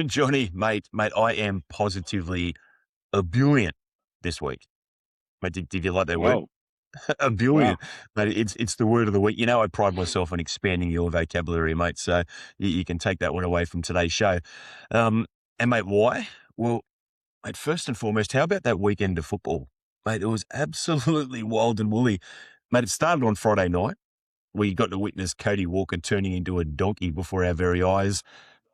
Johnny, mate, I am positively ebullient this week. Mate, did you like that word? Whoa. Wow. Ebullient, mate. It's the word of the week. You know, I pride myself on expanding your vocabulary, mate. So you can take that one away from today's show. Um, and mate, why? Well, mate, first and foremost, how about that weekend of football, mate? It was absolutely wild and woolly, mate. It started on Friday night. We got to witness Cody Walker turning into a donkey before our very eyes.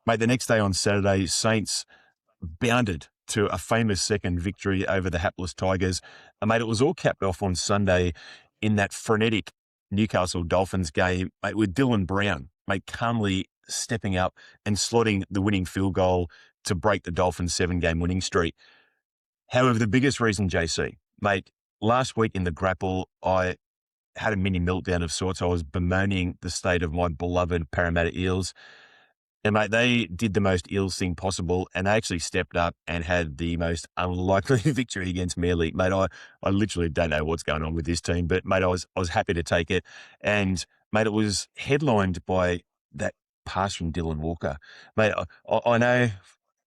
Mate, the next day on Saturday, Saints bounded to a famous second victory over the hapless Tigers. And mate, it was all capped off on Sunday in that frenetic Newcastle Dolphins game, mate, with Dylan Brown, mate, calmly stepping up and slotting the winning field goal to break the Dolphins' 7-game winning streak. However, the biggest reason, JC, mate, last week in the Grapple, I had a mini meltdown of sorts. I was bemoaning the state of my beloved Parramatta Eels. And mate, they did the most Eels thing possible, and they actually stepped up and had the most unlikely victory against Manly. Mate, I literally don't know what's going on with this team, but mate, I was happy to take it. And mate, it was headlined by that pass from Dylan Walker. Mate, I know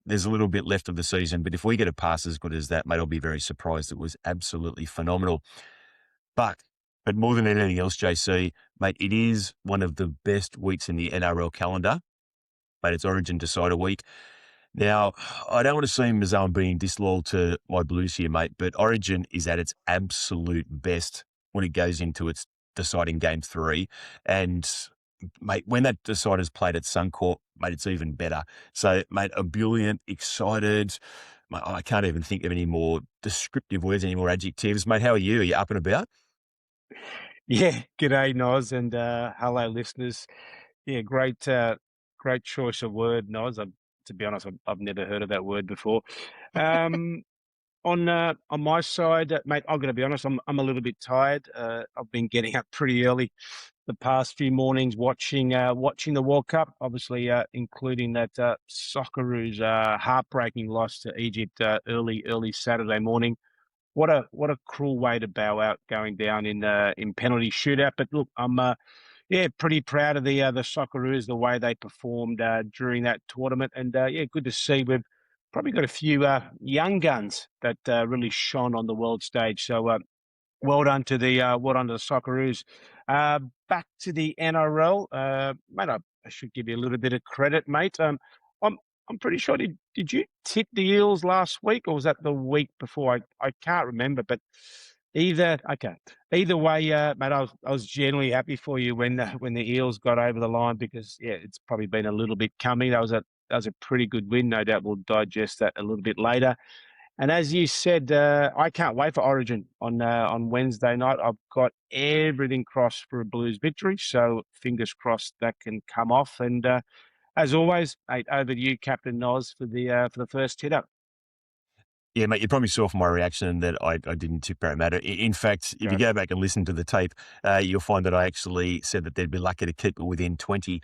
there's a little bit left of the season, but if we get a pass as good as that, mate, I'll be very surprised. It was absolutely phenomenal. But but more than anything else, JC, mate, it is one of the best weeks in the NRL calendar. Mate, it's Origin Decider week. Now, I don't want to seem as though I'm being disloyal to my Blues here, mate, but Origin is at its absolute best when it goes into its deciding game 3. And, mate, when that decider's played at Suncorp, mate, it's even better. So, mate, ebullient, excited. Mate, I can't even think of any more descriptive words, any more adjectives. Mate, how are you? Are you up and about? Yeah. G'day, Noz, and hello, listeners. Yeah, great choice of word, Noz. To be honest, I've never heard of that word before. Um, on my side, mate, I'm going to be honest. I'm a little bit tired. I've been getting up pretty early the past few mornings watching the World Cup. Obviously, including that Socceroos heartbreaking loss to Egypt early Saturday morning. What a cruel way to bow out going down in penalty shootout. But look, I'm yeah, pretty proud of the Socceroos, the way they performed during that tournament, and yeah, good to see we've probably got a few young guns that really shone on the world stage. So well done to the Socceroos. Back to the NRL, mate. I should give you a little bit of credit, mate. I'm I'm pretty sure. Did you tip the Eels last week, or was that the week before? I can't remember, but either way, mate. I was genuinely happy for you when the Eels got over the line because yeah, it's probably been a little bit coming. That was a pretty good win. No doubt we'll digest that a little bit later. And as you said, I can't wait for Origin on Wednesday night. I've got everything crossed for a Blues victory, so fingers crossed that can come off. And as always, mate, over to you, Captain Noz, for the first hit up. Yeah, mate, you probably saw from my reaction that I didn't tip Parramatta. In fact, if you No. go back and listen to the tape, you'll find that I actually said that they'd be lucky to keep it within 20.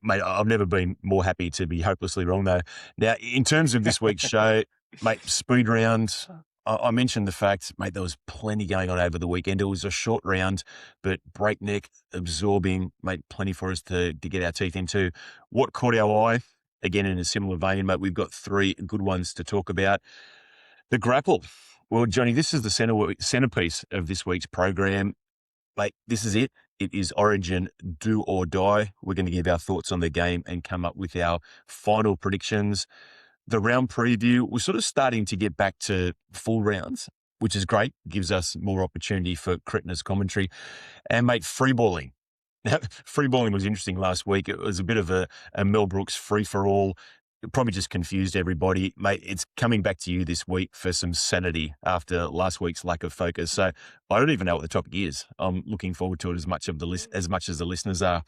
Mate, I've never been more happy to be hopelessly wrong, though. Now, in terms of this week's show, mate, speed round, I mentioned the fact, mate, there was plenty going on over the weekend. It was a short round, but breakneck, absorbing, mate, plenty for us to get our teeth into. What caught our eye? Again, in a similar vein, mate, we've got 3 good ones to talk about. The Grapple. Well, Johnny, this is the centerpiece of this week's program. Mate, this is it. It is Origin do or die. We're going to give our thoughts on the game and come up with our final predictions. The round preview, we're sort of starting to get back to full rounds, which is great. Gives us more opportunity for cretinism commentary. And mate, freeballing. Now, freeballing was interesting last week. It was a bit of a Mel Brooks free-for-all. It probably just confused everybody. Mate, it's coming back to you this week for some sanity after last week's lack of focus. So I don't even know what the topic is. I'm looking forward to it as much as the listeners are.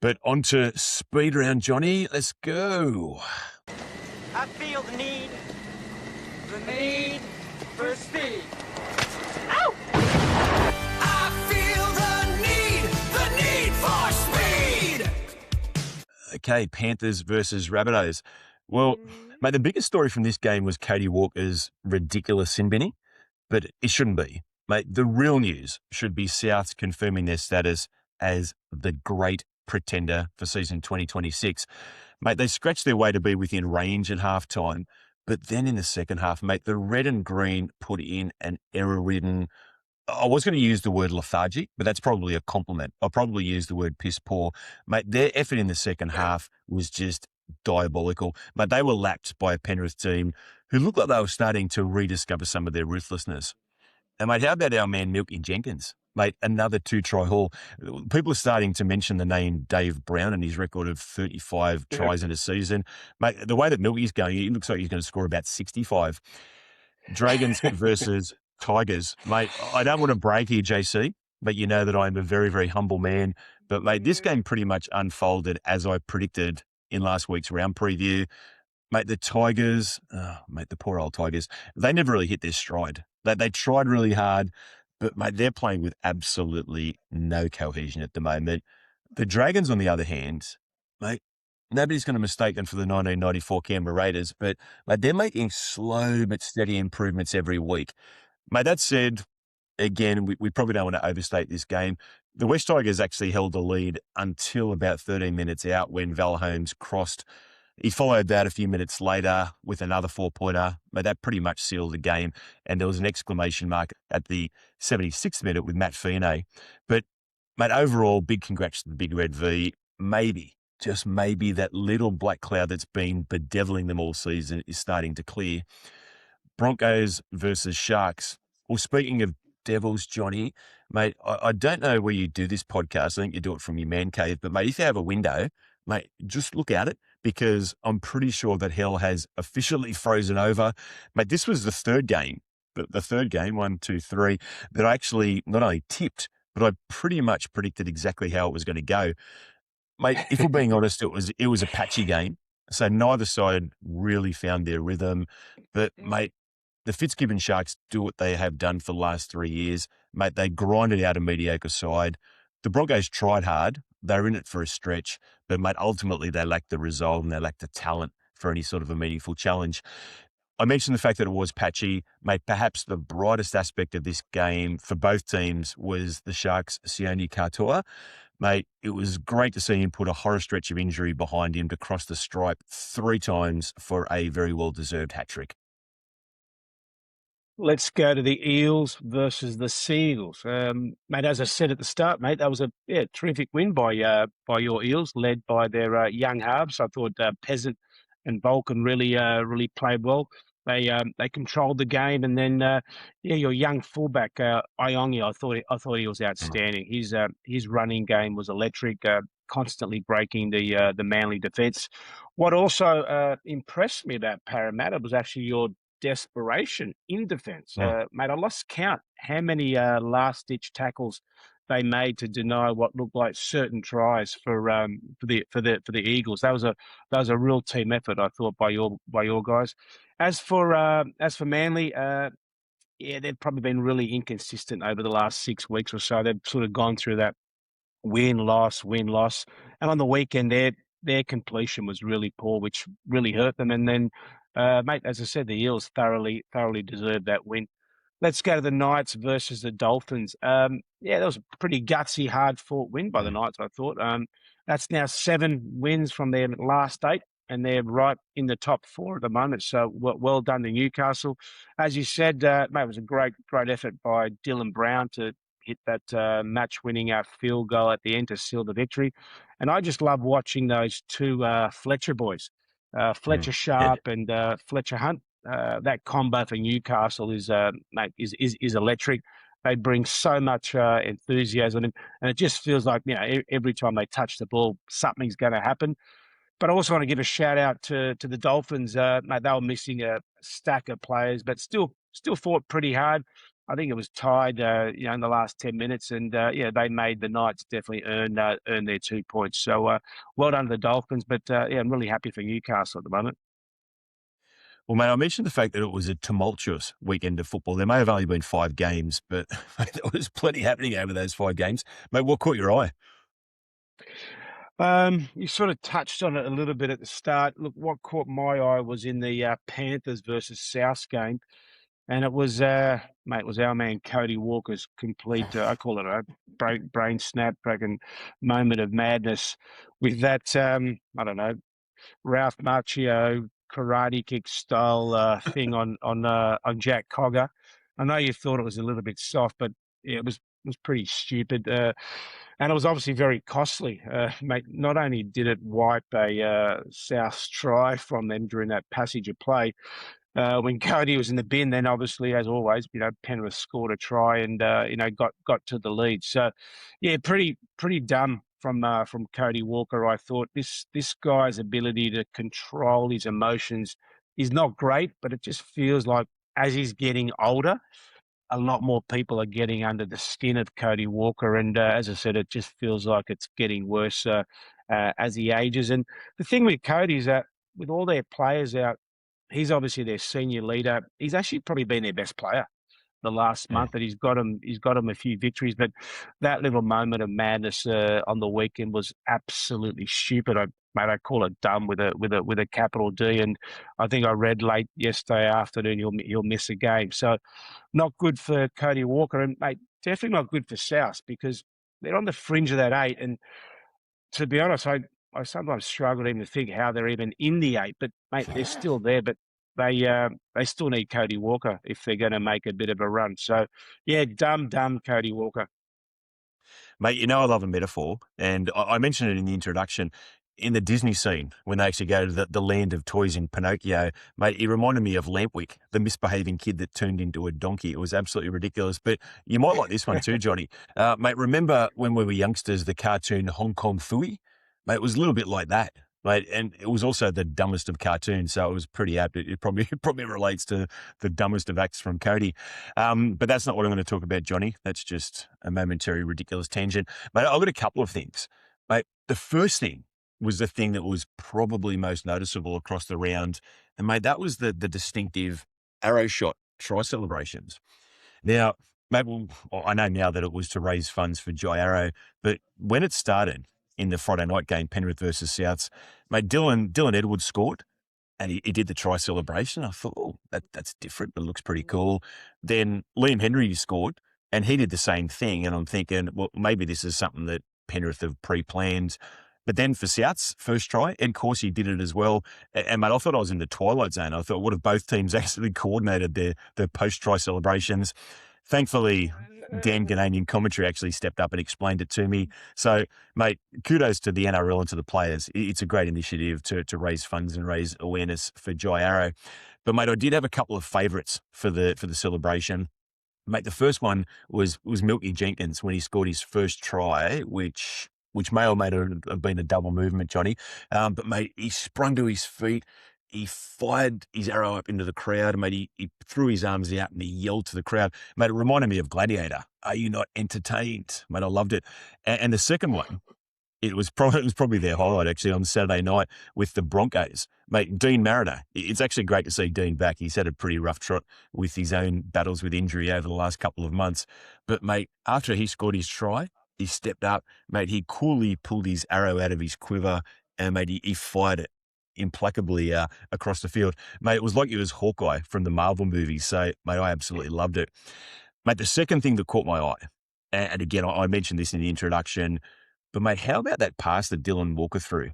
But on to speed round, Johnny. Let's go. I feel the need for speed. Ow! I feel the need for speed. Okay, Panthers versus Rabbitohs. Well, mate, the biggest story from this game was Cody Walker's ridiculous sin binning, but it shouldn't be. Mate, the real news should be Souths confirming their status as the great pretender for season 2026. Mate, they scratched their way to be within range at halftime, but then in the second half, mate, the red and green put in an error-ridden. I was going to use the word lethargic, but that's probably a compliment. I'll probably use the word piss poor. Mate, their effort in the second half was just diabolical. Mate, they were lapped by a Penrith team who looked like they were starting to rediscover some of their ruthlessness. And mate, how about our man Milky Jenkins? Mate, another 2-try haul. People are starting to mention the name Dave Brown and his record of 35 tries in a season. Mate, the way that Milky's going, it looks like he's going to score about 65. Dragons versus Tigers. Mate, I don't want to brag here, JC, but you know that I'm a very, very humble man. But mate, this game pretty much unfolded as I predicted in last week's round preview. Mate, the Tigers, mate, the poor old Tigers, they never really hit their stride. They tried really hard, but mate, they're playing with absolutely no cohesion at the moment. The Dragons, on the other hand, mate, nobody's going to mistake them for the 1994 Canberra Raiders, but mate, they're making slow but steady improvements every week. Mate, that said, again, we probably don't want to overstate this game. The West Tigers actually held the lead until about 13 minutes out when Val Holmes crossed. He followed that a few minutes later with another 4-pointer, but that pretty much sealed the game. And there was an exclamation mark at the 76th minute with Matt Feeney. But, mate, overall, big congrats to the Big Red V. Maybe, just maybe, that little black cloud that's been bedeviling them all season is starting to clear. Broncos versus Sharks. Well, speaking of Devils, Johnny, mate, I don't know where you do this podcast. I think you do it from your man cave. But, mate, if you have a window, mate, just look at it because I'm pretty sure that hell has officially frozen over. Mate, this was the third game, the third game, 1, 2, 3, that I actually not only tipped, but I pretty much predicted exactly how it was going to go. Mate, if we're being honest, it was a patchy game. So neither side really found their rhythm. But, mate, the Fitzgibbon Sharks do what they have done for the last 3 years. Mate, they grinded out a mediocre side. The Broncos tried hard. They were in it for a stretch. But, mate, ultimately they lacked the resolve and they lacked the talent for any sort of a meaningful challenge. I mentioned the fact that it was patchy. Mate, perhaps the brightest aspect of this game for both teams was the Sharks' Sione Katoa. Mate, it was great to see him put a horror stretch of injury behind him to cross the stripe 3 times for a very well-deserved hat-trick. Let's go to the Eels versus the Seagulls. Mate, as I said at the start, mate, that was a terrific win by your Eels, led by their young halves. I thought Peasant and Vulcan really played well. They controlled the game, and then your young fullback Iongi, I thought he was outstanding. His running game was electric, constantly breaking the Manly defence. What also impressed me about Parramatta was actually your desperation in defence. Mate, I lost count how many last-ditch tackles they made to deny what looked like certain tries for the Eagles. That was a real team effort, I thought, by your guys. As for Manly, they've probably been really inconsistent over the last 6 weeks or so. They've sort of gone through that win, loss, and on the weekend their completion was really poor, which really hurt them. And then, mate, as I said, the Eels thoroughly deserved that win. Let's go to the Knights versus the Dolphins. That was a pretty gutsy, hard-fought win by the Knights, I thought. That's now 7 wins from their last 8, and they're right in the top 4 at the moment. So well done to Newcastle. As you said, mate, it was a great effort by Dylan Brown to hit that match-winning field goal at the end to seal the victory. And I just love watching those 2 Fletcher boys, Fletcher Sharp and Fletcher Hunt. That combo for Newcastle is electric. They bring so much enthusiasm, and it just feels like every time they touch the ball, something's going to happen. But I also want to give a shout out to the Dolphins. Mate, they were missing a stack of players, but still fought pretty hard. I think it was tied, in the last 10 minutes, and they made the Knights definitely earn their 2 points. So well done to the Dolphins, but I'm really happy for Newcastle at the moment. Well, mate, I mentioned the fact that it was a tumultuous weekend of football. There may have only been 5 games, but mate, there was plenty happening over those 5 games. Mate, what caught your eye? You sort of touched on it a little bit at the start. Look, what caught my eye was in the Panthers versus South game. And it was, mate, it was our man Cody Walker's complete, I call it a brain snap, fucking moment of madness with that, I don't know, Ralph Macchio karate kick style thing on Jack Cogger. I know you thought it was a little bit soft, but yeah, it was pretty stupid, and it was obviously very costly. Mate, not only did it wipe a South's try from them during that passage of play, when Cody was in the bin, then obviously, as always, Penrith scored a try and got to the lead. So, yeah, pretty dumb from Cody Walker. I thought this guy's ability to control his emotions is not great, but it just feels like as he's getting older, a lot more people are getting under the skin of Cody Walker, and as I said, it just feels like it's getting worse as he ages. And the thing with Cody is that with all their players out, he's obviously their senior leader. He's actually probably been their best player the last month, that he's got him a few victories. But that little moment of madness on the weekend was absolutely stupid. I call it dumb with a capital D. And I think I read late yesterday afternoon he'll miss a game. So not good for Cody Walker, and mate, definitely not good for South because they're on the fringe of that 8. And to be honest, I sometimes struggle even to think how they're even in the 8. But mate, they're still there. But they still need Cody Walker if they're going to make a bit of a run. So yeah, dumb Cody Walker. Mate, I love a metaphor, and I mentioned it in the introduction. In the Disney scene, when they actually go to the land of toys in Pinocchio, mate, he reminded me of Lampwick, the misbehaving kid that turned into a donkey. It was absolutely ridiculous. But you might like this one too, Johnny. Mate, remember when we were youngsters, the cartoon Hong Kong Phooey? Mate, it was a little bit like that. Mate, and it was also the dumbest of cartoons, so it was pretty apt. It probably relates to the dumbest of acts from Cody. But that's not what I'm going to talk about, Johnny. That's just a momentary ridiculous tangent. Mate, I've got a couple of things. Mate, the first thing was the thing that was probably most noticeable across the round. And mate, that was the distinctive arrow shot try celebrations. Now, mate, I know now that it was to raise funds for Jai Arrow, but when it started in the Friday night game, Penrith versus Souths, mate, Dylan Edwards scored and he did the try celebration. I thought, oh, that's different, but it looks pretty cool. Then Liam Henry scored and he did the same thing. And I'm thinking, well, maybe this is something that Penrith have pre-planned. But then for South's first try, and Corsi did it as well. And mate, I thought I was in the twilight zone. I thought, what if both teams actually coordinated their post-try celebrations? Thankfully, Dan Ghanaian commentary actually stepped up and explained it to me. So, mate, kudos to the NRL and to the players. It's a great initiative to raise funds and raise awareness for Jai Arrow. But, mate, I did have a couple of favourites for the celebration. Mate, the first one was Milky Jenkins when he scored his first try, which may or may not have been a double movement, Johnny. But, mate, he sprung to his feet. He fired his arrow up into the crowd. Mate, he threw his arms out and he yelled to the crowd. Mate, it reminded me of Gladiator. Are you not entertained? Mate, I loved it. And the second one, it was probably their highlight, actually, on Saturday night with the Broncos. Mate, Dean Mariner. It's actually great to see Dean back. He's had a pretty rough trot with his own battles with injury over the last couple of months. But, mate, after he scored his try, he stepped up. Mate, he coolly pulled his arrow out of his quiver and, mate, he fired it implacably across the field. Mate, it was like it was Hawkeye from the Marvel movies. So, mate, I absolutely loved it. Mate, the second thing that caught my eye, and again, I mentioned this in the introduction, but, mate, how about that pass that Dylan Walker threw?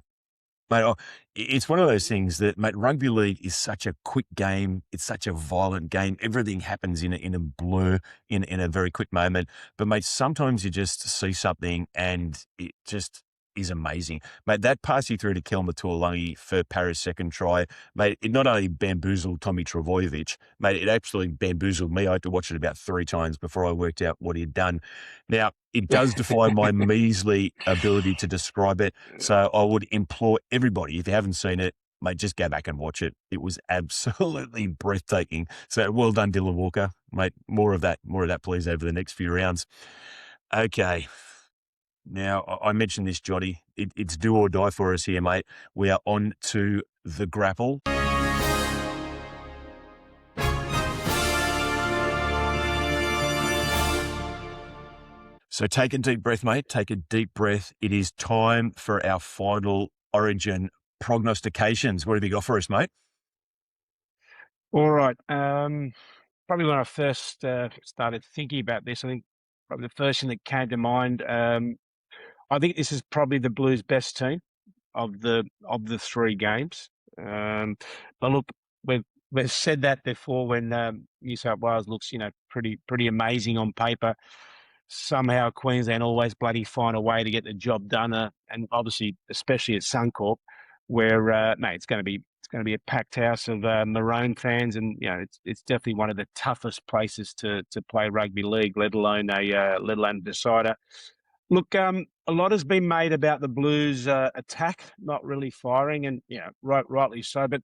Mate, it's one of those things that, mate, rugby league is such a quick game. It's such a violent game. Everything happens in a blur, in a very quick moment. But, mate, sometimes you just see something and it just is amazing. Mate, that pass he threw to Kelma Tuolungi for Paris' second try, mate, it not only bamboozled Tommy Trbojevic, mate, it absolutely bamboozled me. I had to watch it about 3 times before I worked out what he'd done. Now, it does defy my measly ability to describe it. So I would implore everybody, if you haven't seen it, mate, just go back and watch it. It was absolutely breathtaking. So well done, Dylan Walker. Mate, more of that, please, over the next few rounds. Okay. Now, I mentioned this, Johnny. It's do or die for us here, mate. We are on to the grapple. So take a deep breath, mate. Take a deep breath. It is time for our final Origin prognostications. What have you got for us, mate? All right. probably when I first started thinking about this, I think probably the first thing that came to mind. I think this is probably the Blues' best team of the three games. But look, we've said that before when New South Wales looks, pretty amazing on paper. Somehow Queensland always bloody find a way to get the job done, and obviously, especially at Suncorp, where mate, it's going to be a packed house of Maroon fans, and it's definitely one of the toughest places to play rugby league, let alone a decider. Look, a lot has been made about the Blues' attack not really firing, and rightly so. But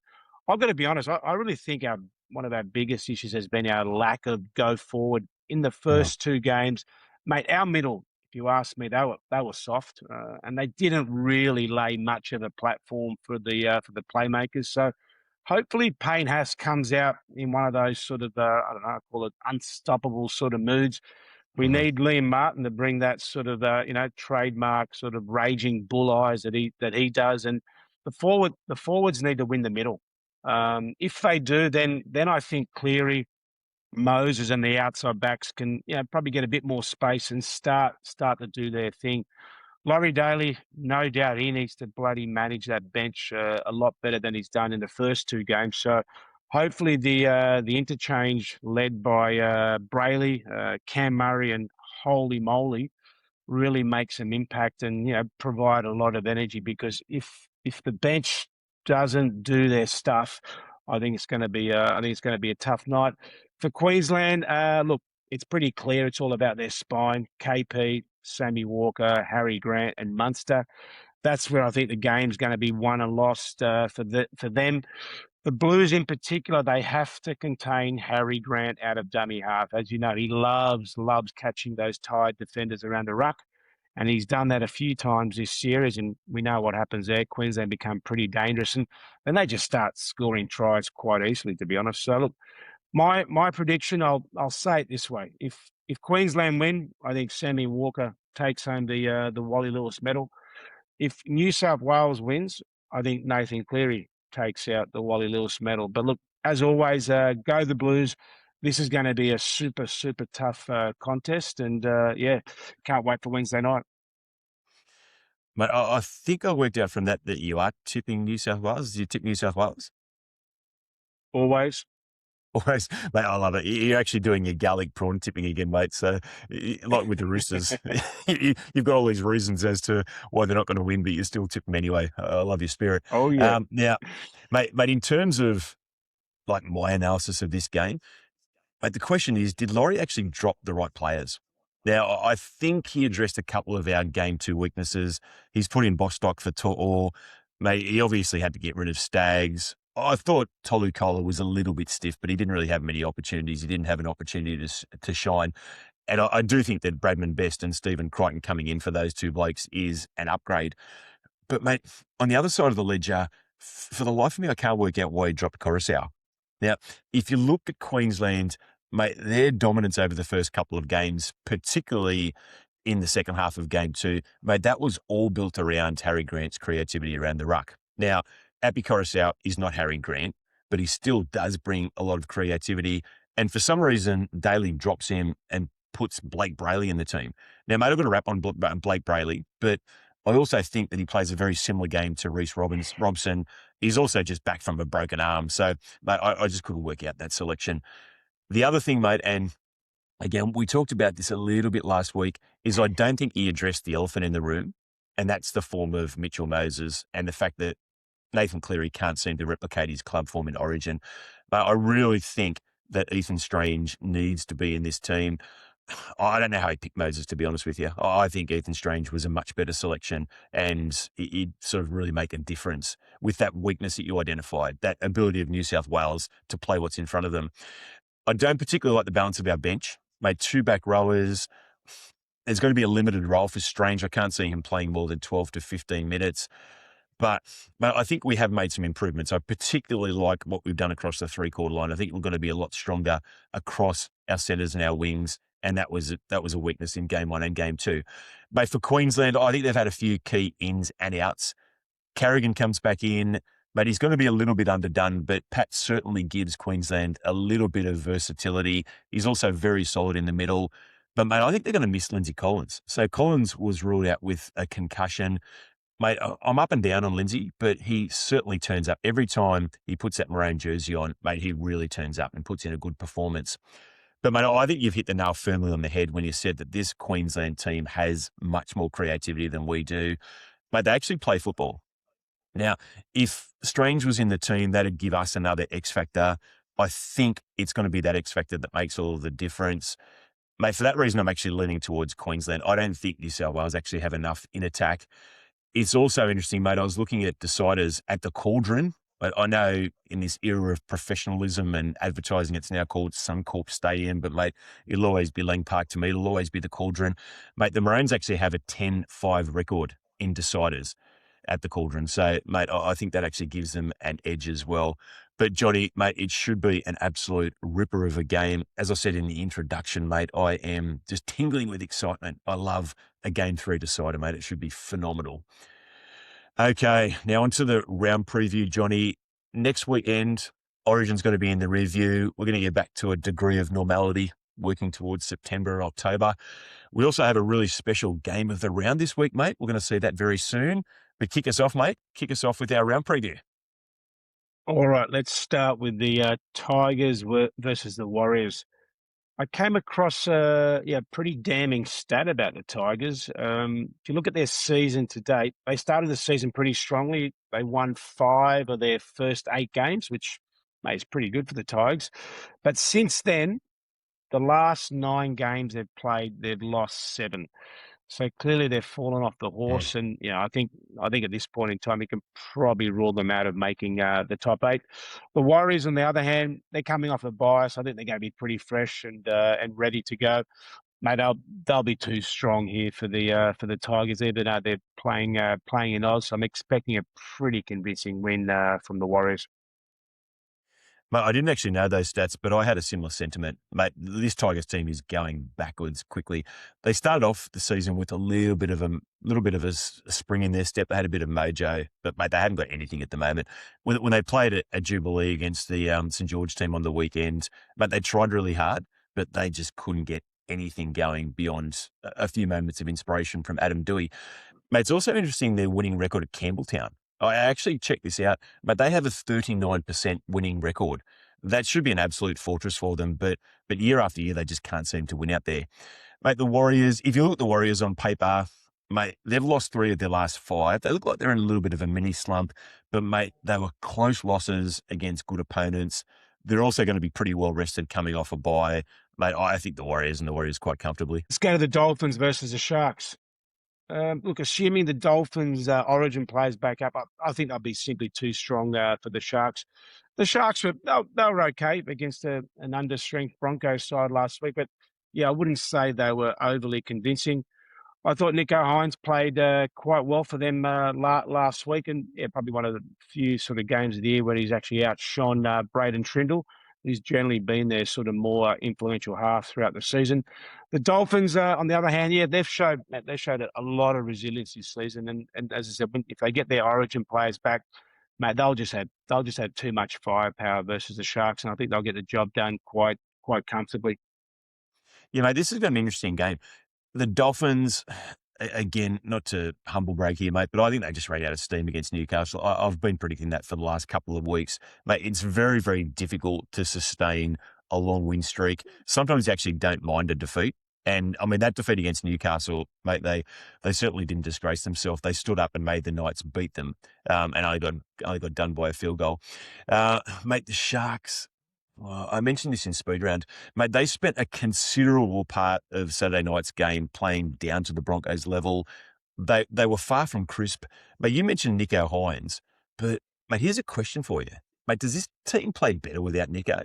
I've got to be honest, I really think one of our biggest issues has been our lack of go forward in the Yeah. first two games, mate. Our middle, if you ask me, they were soft, and they didn't really lay much of a platform for the playmakers. So hopefully Payne Haas comes out in one of those sort of I don't know, I call it unstoppable sort of moods. We Mhm. need Liam Martin to bring that sort of trademark sort of raging bull eyes that he does, and the forwards need to win the middle. If they do, then I think Cleary, Moses, and the outside backs can probably get a bit more space and start to do their thing. Laurie Daly, no doubt he needs to bloody manage that bench a lot better than he's done in the first two games. So hopefully the interchange led by Brayley, Cam Murray, and holy moly really makes an impact and provide a lot of energy, because if the bench doesn't do their stuff, I think it's going to be a tough night for Queensland. Look, it's pretty clear it's all about their spine: KP, Sammy Walker, Harry Grant, and Munster. That's where I think the game's going to be won and lost for them. The Blues in particular, they have to contain Harry Grant out of dummy half. As you know, he loves catching those tired defenders around the ruck, and he's done that a few times this series, and we know what happens there. Queensland become pretty dangerous, and then they just start scoring tries quite easily, to be honest. So look, my prediction, I'll say it this way: if Queensland win, I think Sammy Walker takes home the Wally Lewis medal. If New South Wales wins, I think Nathan Cleary takes out the Wally Lewis medal. But look, as always, go the Blues. This is going to be a super, super tough contest. And can't wait for Wednesday night. Mate, I think I worked out from that you are tipping New South Wales. Do you tip New South Wales? Always. Always, mate, I love it. You're actually doing your garlic prawn tipping again, mate. So, like with the Roosters, you've got all these reasons as to why they're not going to win, but you still tip them anyway. I love your spirit. Oh, yeah. Now, mate, in terms of like my analysis of this game, mate, the question is, did Laurie actually drop the right players? Now, I think he addressed a couple of our game two weaknesses. He's put in Bostock for To'o. Mate, he obviously had to get rid of Staggs. I thought Tolu Kola was a little bit stiff, but he didn't really have many opportunities. He didn't have an opportunity to shine. And I do think that Bradman Best and Stephen Crichton coming in for those two blokes is an upgrade. But, mate, on the other side of the ledger, for the life of me, I can't work out why he dropped Coruscant. Now, if you look at Queensland, mate, their dominance over the first couple of games, particularly in the second half of game two, mate, that was all built around Harry Grant's creativity around the ruck. Now, Appy Coruscant is not Harry Grant, but he still does bring a lot of creativity. And for some reason, Daly drops him and puts Blake Brayley in the team. Now, mate, I've got to wrap on Blake Brayley, but I also think that he plays a very similar game to Reece Robson. He's also just back from a broken arm. So, mate, I just couldn't work out that selection. The other thing, mate, and again, we talked about this a little bit last week, is I don't think he addressed the elephant in the room, and that's the form of Mitchell Moses and the fact that Nathan Cleary can't seem to replicate his club form in Origin. But I really think that Ethan Strange needs to be in this team. I don't know how he picked Moses, to be honest with you. I think Ethan Strange was a much better selection, and he'd sort of really make a difference with that weakness that you identified, that ability of New South Wales to play what's in front of them. I don't particularly like the balance of our bench. Made two back rowers. There's going to be a limited role for Strange. I can't see him playing more than 12 to 15 minutes. But I think we have made some improvements. I particularly like what we've done across the three-quarter line. I think we're going to be a lot stronger across our centres and our wings, and that was a weakness in game one and game two. But for Queensland, I think they've had a few key ins and outs. Carrigan comes back in. Mate, he's going to be a little bit underdone, but Pat certainly gives Queensland a little bit of versatility. He's also very solid in the middle. But, mate, I think they're going to miss Lindsay Collins. So Collins was ruled out with a concussion. Mate, I'm up and down on Lindsay, but he certainly turns up. Every time he puts that maroon jersey on, mate, he really turns up and puts in a good performance. But, mate, I think you've hit the nail firmly on the head when you said that this Queensland team has much more creativity than we do. Mate, they actually play football. Now, if Strange was in the team, that'd give us another X factor. I think it's going to be that X factor that makes all the difference. Mate, for that reason, I'm actually leaning towards Queensland. I don't think New South Wales actually have enough in attack. It's also interesting, mate. I was looking at deciders at the Cauldron. But I know in this era of professionalism and advertising, it's now called Suncorp Stadium. But, mate, it'll always be Lang Park to me. It'll always be the Cauldron. Mate, the Maroons actually have a 10-5 record in deciders at the Cauldron. So, mate, I think that actually gives them an edge as well. But, Johnny, mate, it should be an absolute ripper of a game. As I said in the introduction, mate, I am just tingling with excitement. I love a Game 3 decider, mate. It should be phenomenal. Okay, now onto the round preview, Johnny. Next weekend, Origin's going to be in the review. We're going to get back to a degree of normality, working towards September, October. We also have a really special game of the round this week, mate. We're going to see that very soon. But kick us off, mate. Kick us off with our round preview. All right, let's start with the Tigers versus the Warriors. I came across a pretty damning stat about the Tigers. If you look at their season to date, they started the season pretty strongly. They won 5 of their first 8 games, which is pretty good for the Tigers. But since then, the last 9 games they've played, they've lost 7. So clearly they've fallen off the horse, and I think at this point in time you can probably rule them out of making the top 8. The Warriors, on the other hand, they're coming off a bye, so I think they're going to be pretty fresh and ready to go. Mate, they'll be too strong here for the Tigers, even though they're playing in Oz. So I'm expecting a pretty convincing win from the Warriors. Mate, I didn't actually know those stats, but I had a similar sentiment. Mate, this Tigers team is going backwards quickly. They started off the season with a little bit of a spring in their step. They had a bit of mojo, but, mate, they haven't got anything at the moment. When they played at Jubilee against the St. George team on the weekend, mate, they tried really hard, but they just couldn't get anything going beyond a few moments of inspiration from Adam Dewey. Mate, it's also interesting their winning record at Campbelltown. I actually checked this out, but they have a 39% winning record. That should be an absolute fortress for them, but year after year, they just can't seem to win out there. Mate, the Warriors, if you look at the Warriors on paper, mate, they've lost 3 of their last 5. They look like they're in a little bit of a mini slump, but, mate, they were close losses against good opponents. They're also going to be pretty well rested coming off a bye. Mate, I think the Warriors quite comfortably. Let's go to the Dolphins versus the Sharks. Look, assuming the Dolphins' origin players back up, I think they'll be simply too strong for the Sharks. The Sharks they were okay against an understrength Broncos side last week, but I wouldn't say they were overly convincing. I thought Nico Hines played quite well for them last week, and probably one of the few sort of games of the year where he's actually outshone Braden Trindle. He's generally been their sort of more influential half throughout the season. The Dolphins, on the other hand, they've showed a lot of resilience this season, and as I said, if they get their origin players back, mate, they'll just have too much firepower versus the Sharks, and I think they'll get the job done quite comfortably. Yeah, mate, this is going to be an interesting game. The Dolphins, again, not to humble brag here, mate, but I think they just ran out of steam against Newcastle. I've been predicting that for the last couple of weeks. Mate, it's very, very difficult to sustain a long win streak. Sometimes you actually don't mind a defeat. And, I mean, that defeat against Newcastle, mate, they certainly didn't disgrace themselves. They stood up and made the Knights beat them and only got done by a field goal. Mate, the Sharks, well, I mentioned this in Speed Round. Mate, they spent a considerable part of Saturday night's game playing down to the Broncos level. They were far from crisp. Mate, you mentioned Nico Hines, but, mate, here's a question for you. Mate, does this team play better without Nico?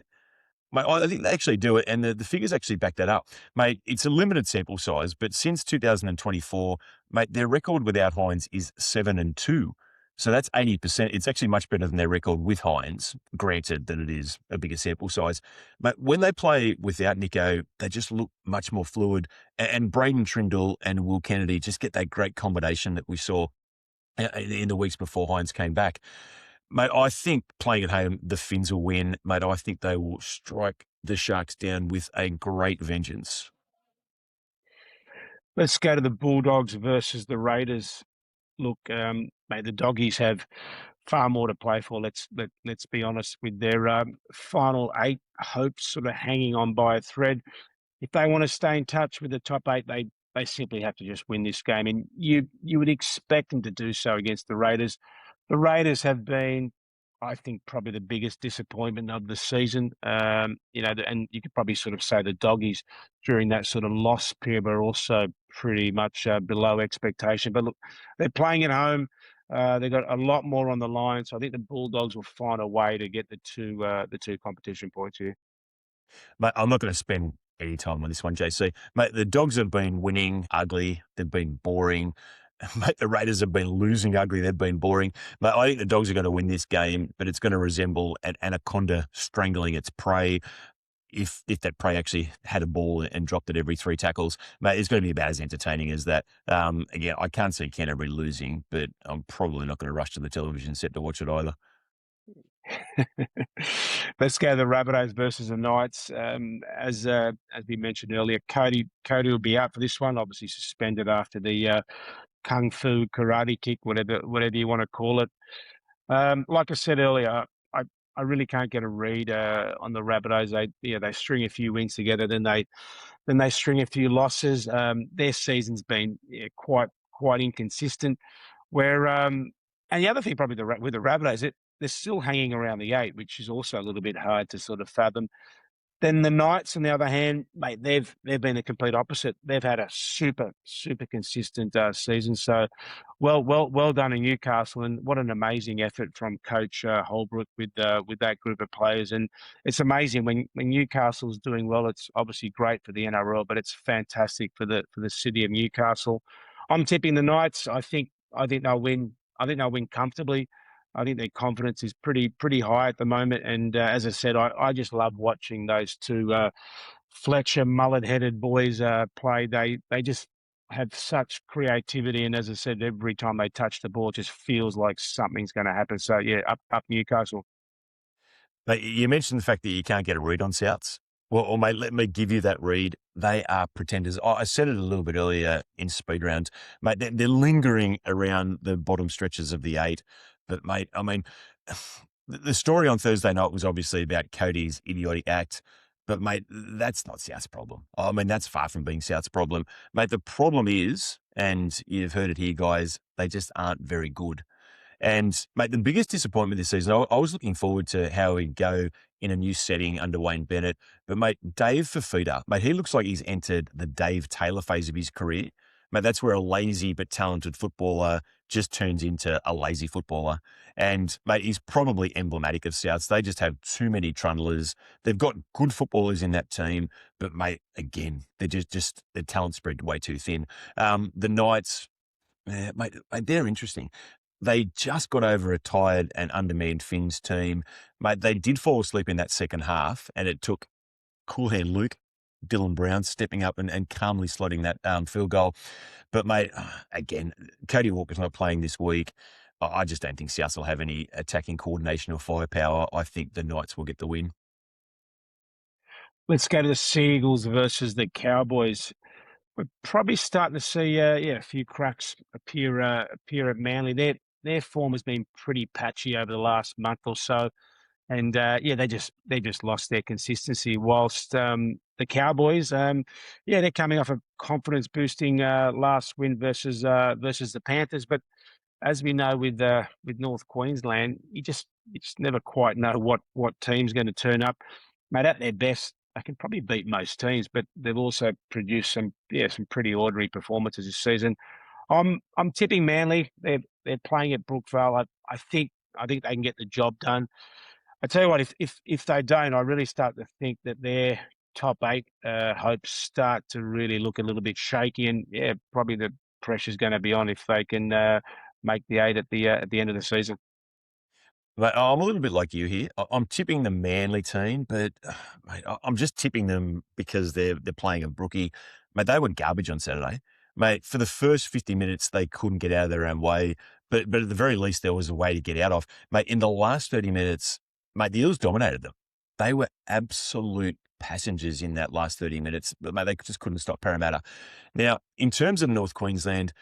Mate, I think they actually do it, and the figures actually back that up. Mate, it's a limited sample size, but since 2024, mate, their record without Hines is 7-2. So that's 80%. It's actually much better than their record with Hines, granted that it is a bigger sample size. But when they play without Nico, they just look much more fluid. And Braden Trindle and Will Kennedy just get that great combination that we saw in the weeks before Hines came back. Mate, I think playing at home, the Finns will win. Mate, I think they will strike the Sharks down with a great vengeance. Let's go to the Bulldogs versus the Raiders. Look, mate, the doggies have far more to play for. Let's be honest, with their final 8 hopes sort of hanging on by a thread. If they want to stay in touch with the top 8, they simply have to just win this game, and you would expect them to do so against the Raiders. The Raiders have been, I think, probably the biggest disappointment of the season. And you could probably sort of say the doggies during that sort of loss period were also pretty much below expectation. But look, they're playing at home. They've got a lot more on the line, so I think the Bulldogs will find a way to get the two competition points here. Mate, I'm not going to spend any time on this one, JC. Mate, the Dogs have been winning ugly. They've been boring. Mate, the Raiders have been losing ugly. They've been boring. Mate, I think the Dogs are going to win this game, but it's going to resemble an anaconda strangling its prey. If that prey actually had a ball and dropped it every 3 tackles, mate, it's going to be about as entertaining as that. Again, I can't see Canterbury losing, but I'm probably not going to rush to the television set to watch it either. Let's go to the Rabbitohs versus the Knights. As we mentioned earlier, Cody will be out for this one. Obviously suspended after the kung fu karate kick, whatever you want to call it. Like I said earlier, I really can't get a read on the Rabbitohs. They string a few wins together, then they string a few losses. Their season's been quite inconsistent. And the other thing probably with the Rabbitohs, they're still hanging around the 8, which is also a little bit hard to sort of fathom. Then the Knights, on the other hand, mate, they've been the complete opposite. They've had a super consistent season. So, well done in Newcastle, and what an amazing effort from Coach Holbrook with that group of players. And it's amazing when Newcastle's doing well. It's obviously great for the NRL, but it's fantastic for the city of Newcastle. I'm tipping the Knights. I think they'll win. I think they'll win comfortably. I think their confidence is pretty high at the moment. And as I said, I just love watching those two Fletcher mullet-headed boys play. They just have such creativity. And as I said, every time they touch the ball, it just feels like something's going to happen. So, yeah, up Newcastle. But you mentioned the fact that you can't get a read on Souths. Well, mate, let me give you that read. They are pretenders. I said it a little bit earlier in speed round. Mate, they're lingering around the bottom stretches of the 8. But, mate, I mean, the story on Thursday night was obviously about Cody's idiotic act. But, mate, that's not South's problem. I mean, that's far from being South's problem. Mate, the problem is, and you've heard it here, guys, they just aren't very good. And, mate, the biggest disappointment this season, I was looking forward to how he'd go in a new setting under Wayne Bennett. But, mate, Dave Fafita, mate, he looks like he's entered the Dave Taylor phase of his career. Mate, that's where a lazy but talented footballer just turns into a lazy footballer. And, mate, he's probably emblematic of Souths. They just have too many trundlers. They've got good footballers in that team, but, mate, again, they're just their talent spread way too thin. The Knights, mate, they're interesting. They just got over a tired and undermanned Finns team. Mate, they did fall asleep in that second half, and it took cool hand Luke, Dylan Brown stepping up and calmly slotting that field goal. But, mate, again, Cody Walker's not playing this week. I just don't think South will have any attacking coordination or firepower. I think the Knights will get the win. Let's go to the Seagulls versus the Cowboys. We're probably starting to see a few cracks appear at Manly. Their form has been pretty patchy over the last month or so. And they just lost their consistency. Whilst the Cowboys, they're coming off a confidence boosting last win versus the Panthers. But as we know with North Queensland, you just never quite know what team's going to turn up. Mate, at their best, they can probably beat most teams, but they've also produced some pretty ordinary performances this season. I'm tipping Manly. They're playing at Brookvale. I think they can get the job done. I tell you what, if they don't, I really start to think that their top 8 hopes start to really look a little bit shaky, and probably the pressure's going to be on if they can make the 8 at the end of the season. Mate, I'm a little bit like you here. I'm tipping the Manly team, but mate, I'm just tipping them because they're playing a brookie. Mate, they were garbage on Saturday. mate, for the first 50 minutes, they couldn't get out of their own way. But at the very least, there was a way to get out of. Mate, in the last 30 minutes, mate, the Eels dominated them. They were absolute passengers in that last 30 minutes. But, mate, they just couldn't stop Parramatta. Now, in terms of North Queensland,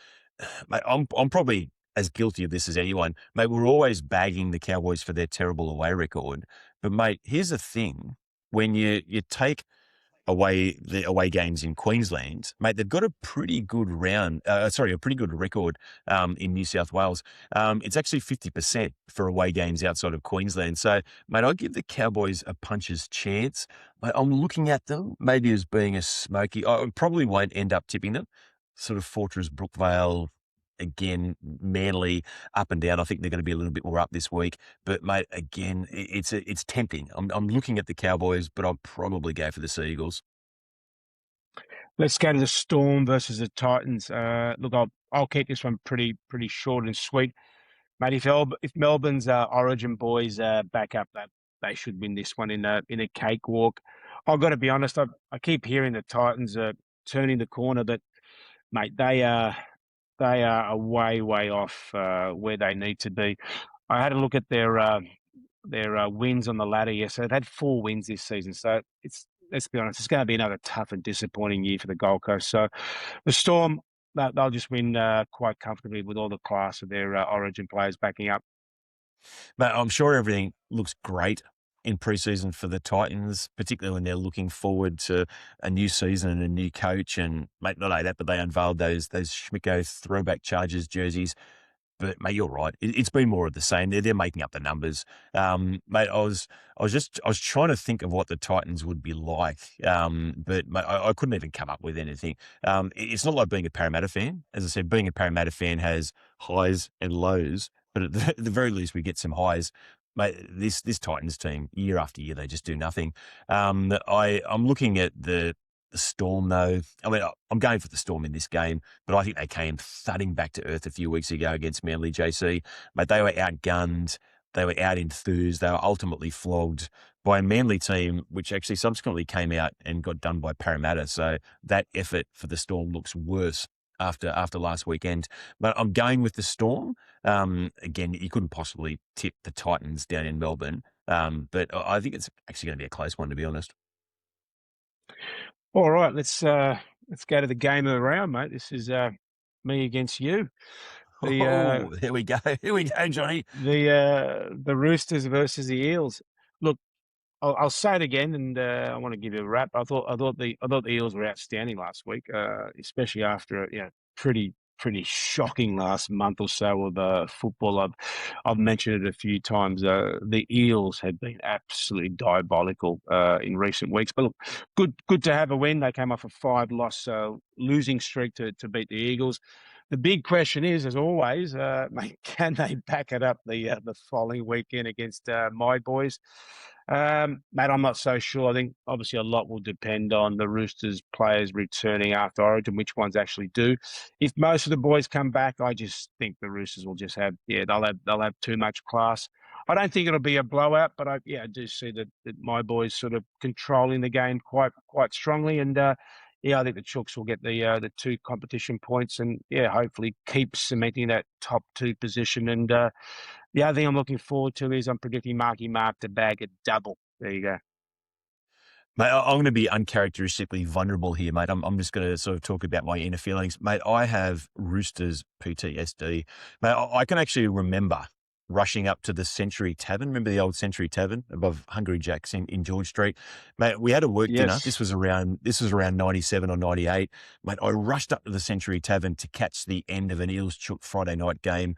mate, I'm probably as guilty of this as anyone. Mate, we're always bagging the Cowboys for their terrible away record. But, mate, here's the thing. When you take the away games in Queensland, mate, they've got a pretty good a pretty good record in New South Wales. It's actually 50% for away games outside of Queensland. So, mate, I'll give the Cowboys a puncher's chance. Mate, I'm looking at them maybe as being a smoky. I probably won't end up tipping them. Sort of Fortress, Brookvale, again, Manly, up and down. I think they're going to be a little bit more up this week. But, mate, again, it's tempting. I'm looking at the Cowboys, but I'll probably go for the Sea-Eagles. Let's go to the Storm versus the Titans. Look, I'll keep this one pretty short and sweet, mate. If Melbourne's Origin boys back up, they should win this one in a cakewalk. I've got to be honest. I keep hearing the Titans are turning the corner, but mate, they are way off where they need to be. I had a look at their wins on the ladder yesterday. They've had 4 wins this season, so let's be honest, it's going to be another tough and disappointing year for the Gold Coast. So the Storm, they'll just win quite comfortably with all the class of their Origin players backing up. Mate, I'm sure everything looks great in preseason for the Titans, particularly when they're looking forward to a new season and a new coach. And, mate, not only that, but they unveiled those Schmicko throwback Chargers jerseys. But, mate, you're right. It's been more of the same. They're making up the numbers. Mate, I was trying to think of what the Titans would be like, but mate, I couldn't even come up with anything. It's not like being a Parramatta fan. As I said, being a Parramatta fan has highs and lows, but at the very least, we get some highs. Mate, this Titans team, year after year, they just do nothing. I'm looking at the Storm, though. I mean, I'm going for the Storm in this game, but I think they came thudding back to earth a few weeks ago against Manly JC. Mate, they were outgunned. They were out-enthused. They were ultimately flogged by a Manly team, which actually subsequently came out and got done by Parramatta. So that effort for the Storm looks worse after last weekend. But I'm going with the Storm. Again, you couldn't possibly tip the Titans down in Melbourne, but I think it's actually going to be a close one, to be honest. All right, let's go to the game of the round, mate. This is me against you. Here we go. Here we go, Johnny. The Roosters versus the Eels. Look, I'll say it again, and I want to give you a wrap. I thought the Eels were outstanding last week, especially after a pretty shocking last month or so of football. I've mentioned it a few times. The Eels have been absolutely diabolical in recent weeks. But look, good to have a win. They came off a 5-loss losing streak to beat the Eagles. The big question is, as always, mate, can they back it up the following weekend against my boys? Mate, I'm not so sure. I think obviously a lot will depend on the Roosters players returning after Origin, which ones actually do. If most of the boys come back, I just think the Roosters will just have they'll have too much class. I don't think it'll be a blowout, but I do see that my boys sort of controlling the game quite strongly, and I think the Chooks will get the 2 competition points, and hopefully keep cementing that top 2 position. And the other thing I'm looking forward to is I'm predicting Marky Mark to bag a double. There you go. Mate, I'm going to be uncharacteristically vulnerable here, mate. I'm just going to sort of talk about my inner feelings. Mate, I have Roosters PTSD. Mate, I can actually remember rushing up to the Century Tavern. Remember the old Century Tavern above Hungry Jack's in George Street? Mate, we had a work dinner. This was around 97 or 98. Mate, I rushed up to the Century Tavern to catch the end of an Eels Chook Friday night game.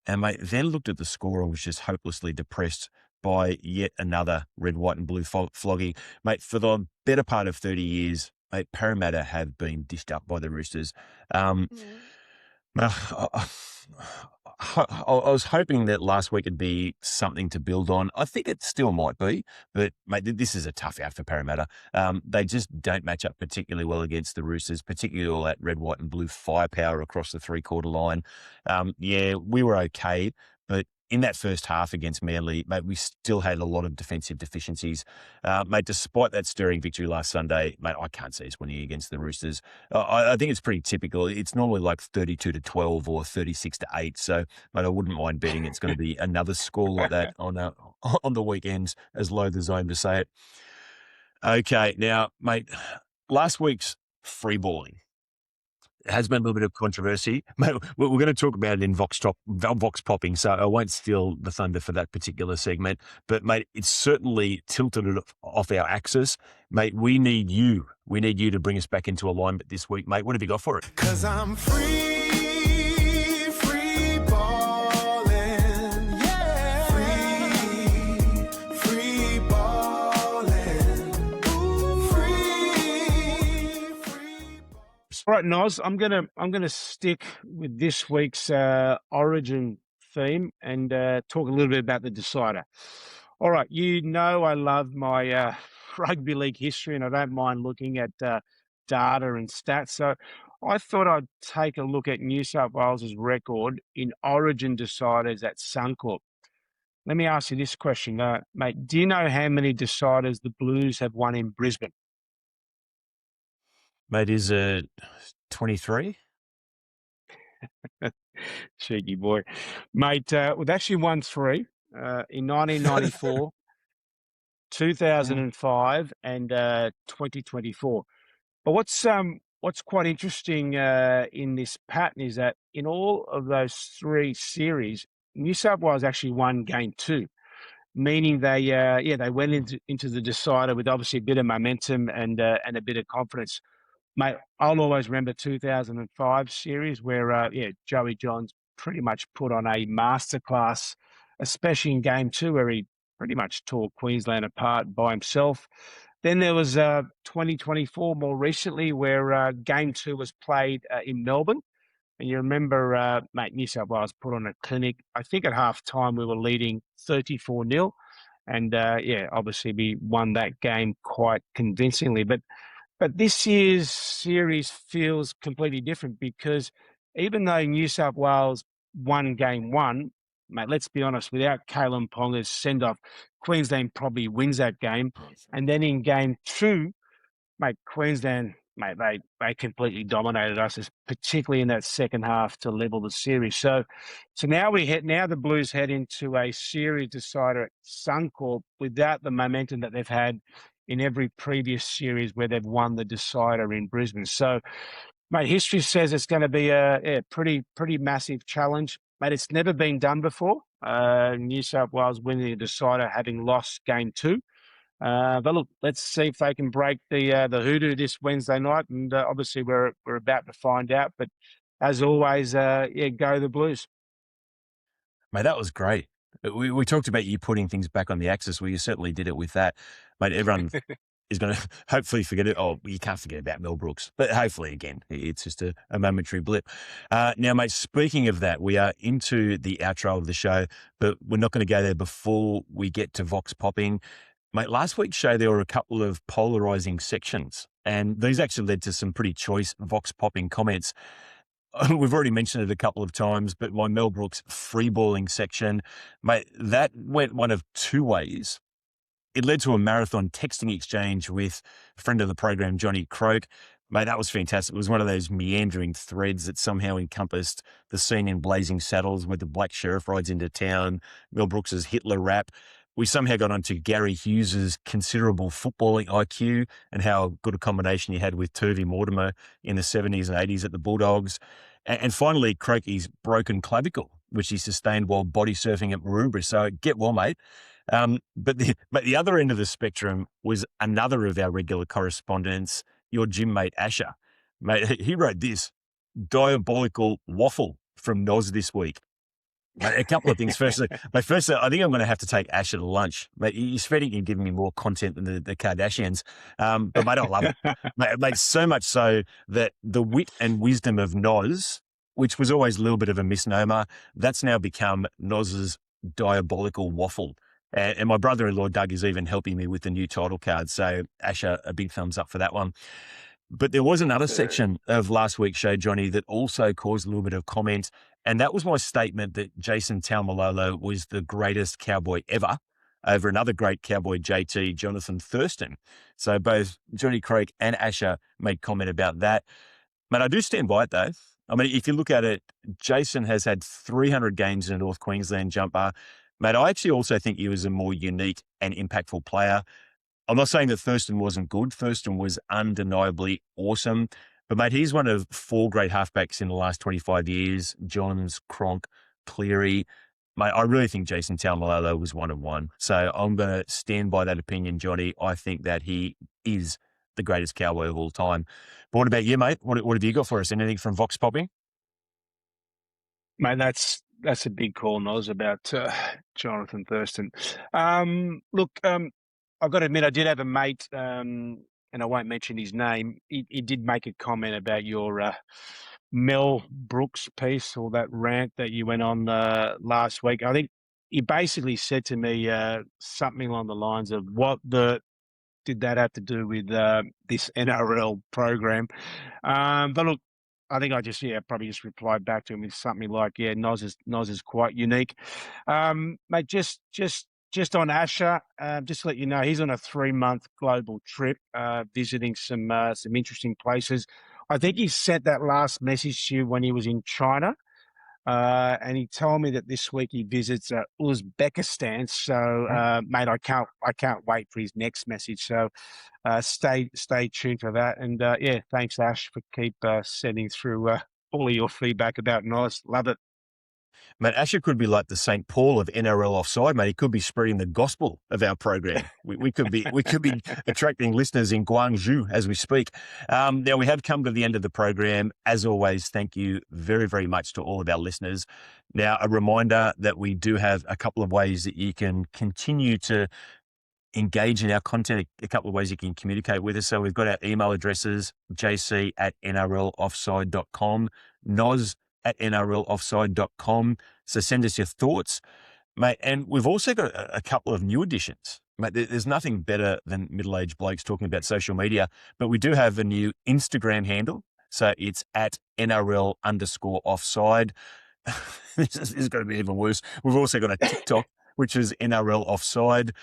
And, mate, then looked at the score and was just hopelessly depressed by yet another red, white and blue flogging. Mate, for the better part of 30 years, mate, Parramatta have been dished up by the Roosters. I was hoping that last week would be something to build on. I think it still might be, but, mate, this is a tough out for Parramatta. They just don't match up particularly well against the Roosters, particularly all that red, white and blue firepower across the 3-quarter line. We were okay, but in that first half against Manly, mate, we still had a lot of defensive deficiencies. Mate, despite that stirring victory last Sunday, mate, I can't see us winning against the Roosters. I think it's pretty typical. It's normally like 32-12 or 36-8. So, mate, I wouldn't mind betting it's going to be another score like that on the weekends, as loath as I am to say it. Okay, now, mate, last week's free balling has been a little bit of controversy. Mate, we're going to talk about it in Vox Popping, so I won't steal the thunder for that particular segment. But, mate, it's certainly tilted it off our axis. Mate, we need you. We need you to bring us back into alignment this week, mate. What have you got for it? 'Cause I'm free ballin', yeah. Free ballin', ooh, free. All right, Noz, I'm gonna stick with this week's origin theme and talk a little bit about the decider. All right, you know I love my rugby league history, and I don't mind looking at data and stats. So I thought I'd take a look at New South Wales's record in origin deciders at Suncorp. Let me ask you this question, mate. Do you know how many deciders the Blues have won in Brisbane? Mate, is it 23? Cheeky boy. Mate, we've actually won 3 in 1994, 2005, and 2024. But what's quite interesting in this pattern is that in all of those 3 series, New South Wales actually won game 2, meaning they went into the decider with obviously a bit of momentum and a bit of confidence. Mate, I'll always remember 2005 series where, Joey Johns pretty much put on a masterclass, especially in game 2 where he pretty much tore Queensland apart by himself. Then there was 2024 more recently where game 2 was played in Melbourne. And you remember, mate, New South Wales put on a clinic. I think at half time we were leading 34-0. And, obviously we won that game quite convincingly. But this year's series feels completely different because even though New South Wales won game 1, mate, let's be honest, without Kalen Ponga's send-off, Queensland probably wins that game. And then in game 2, mate, Queensland, mate, they completely dominated us, particularly in that second half to level the series. So now the Blues head into a series decider at Suncorp without the momentum that they've had in every previous series where they've won the decider in Brisbane. So, mate, history says it's going to be a pretty massive challenge. Mate, it's never been done before. New South Wales winning the decider, having lost game 2. But look, let's see if they can break the hoodoo this Wednesday night, and obviously we're about to find out. But as always, go the Blues. Mate, that was great. We talked about you putting things back on the axis. Well, you certainly did it with that. Mate, everyone is going to hopefully forget it. Oh, you can't forget about Mel Brooks. But hopefully, again, it's just a momentary blip. Now, mate, speaking of that, we are into the outro of the show, but we're not going to go there before we get to Vox Popping. Mate, last week's show, there were a couple of polarizing sections, and these actually led to some pretty choice Vox Popping comments. We've already mentioned it a couple of times, but my Mel Brooks freeballing section, mate, that went one of 2 ways. It led to a marathon texting exchange with a friend of the program, Johnny Croak. Mate, that was fantastic. It was one of those meandering threads that somehow encompassed the scene in Blazing Saddles where the black sheriff rides into town, Mel Brooks's Hitler rap. We somehow got onto Gary Hughes's considerable footballing IQ and how good a combination he had with Turvey Mortimer in the 70s and 80s at the Bulldogs. And finally, Croaky's broken clavicle, which he sustained while body surfing at Maroubra. So get well, mate. But the other end of the spectrum was another of our regular correspondents, your gym mate, Asher. Mate, he wrote this, diabolical waffle from Noz this week. Mate, a couple of things. Firstly, I think I'm going to have to take Asher to lunch. Mate, he's feeding and giving me more content than the Kardashians. But mate, I love it. Mate, so much so that the wit and wisdom of Noz, which was always a little bit of a misnomer, that's now become Noz's diabolical waffle. And my brother-in-law, Doug, is even helping me with the new title card. So Asher, a big thumbs up for that one. But there was another section of last week's show, Johnny, that also caused a little bit of comment. And that was my statement that Jason Taumalolo was the greatest cowboy ever over another great cowboy, JT, Jonathan Thurston. So both Johnny Craig and Asher made comment about that. Mate, I do stand by it, though. I mean, if you look at it, Jason has had 300 games in a North Queensland jumper. Mate, I actually also think he was a more unique and impactful player. I'm not saying that Thurston wasn't good. Thurston was undeniably awesome. But, mate, he's one of 4 great halfbacks in the last 25 years. Johns, Cronk, Cleary. Mate, I really think Jason Taumalolo was one of one. So I'm going to stand by that opinion, Johnny. I think that he is the greatest cowboy of all time. But what about you, mate? What have you got for us? Anything from Vox Poppin? Mate, that's a big call, Noz, about Jonathan Thurston. Look, I've got to admit, I did have a mate, and I won't mention his name. He did make a comment about your Mel Brooks piece, or that rant that you went on last week. I think he basically said to me something along the lines of, what did that have to do with this NRL program? But look, I think I just probably just replied back to him with something like, Noz is quite unique. Mate, just on Asher, just to let you know, he's on a 3-month global trip, visiting some interesting places. I think he sent that last message to you when he was in China. And he told me that this week he visits Uzbekistan. So, mate, I can't wait for his next message. So, stay tuned for that. And thanks, Ash, for keep sending through all of your feedback about Noz. Love it. Mate, Asher could be like the St. Paul of NRL offside, mate. He could be spreading the gospel of our program. We could be attracting listeners in Guangzhou as we speak. Now, we have come to the end of the program. As always, thank you very, very much to all of our listeners. Now, a reminder that we do have a couple of ways that you can continue to engage in our content, a couple of ways you can communicate with us. So we've got our email addresses, jc@nrloffside.com, noz@nrloffside.com. So send us your thoughts, mate. And we've also got a couple of new additions. Mate, there's nothing better than middle-aged blokes talking about social media, but we do have a new Instagram handle. So it's at @NRL_offside. This is going to be even worse. We've also got a TikTok, which is NRL Offside.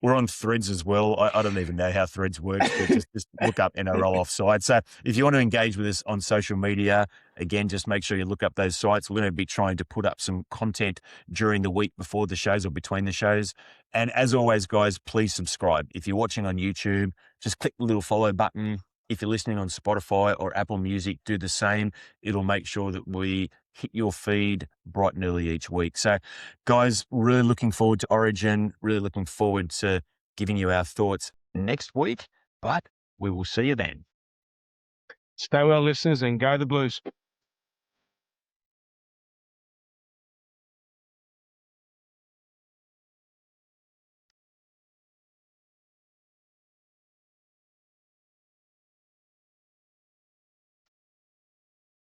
We're on Threads as well. I don't even know how Threads works, but just look up NRL Offside. So if you want to engage with us on social media, again, just make sure you look up those sites. We're going to be trying to put up some content during the week before the shows or between the shows. And as always, guys, please subscribe. If you're watching on YouTube, just click the little follow button. If you're listening on Spotify or Apple Music, do the same. It'll make sure that we hit your feed bright and early each week. So, guys, really looking forward to Origin, really looking forward to giving you our thoughts next week, but we will see you then. Stay well, listeners, and go the Blues.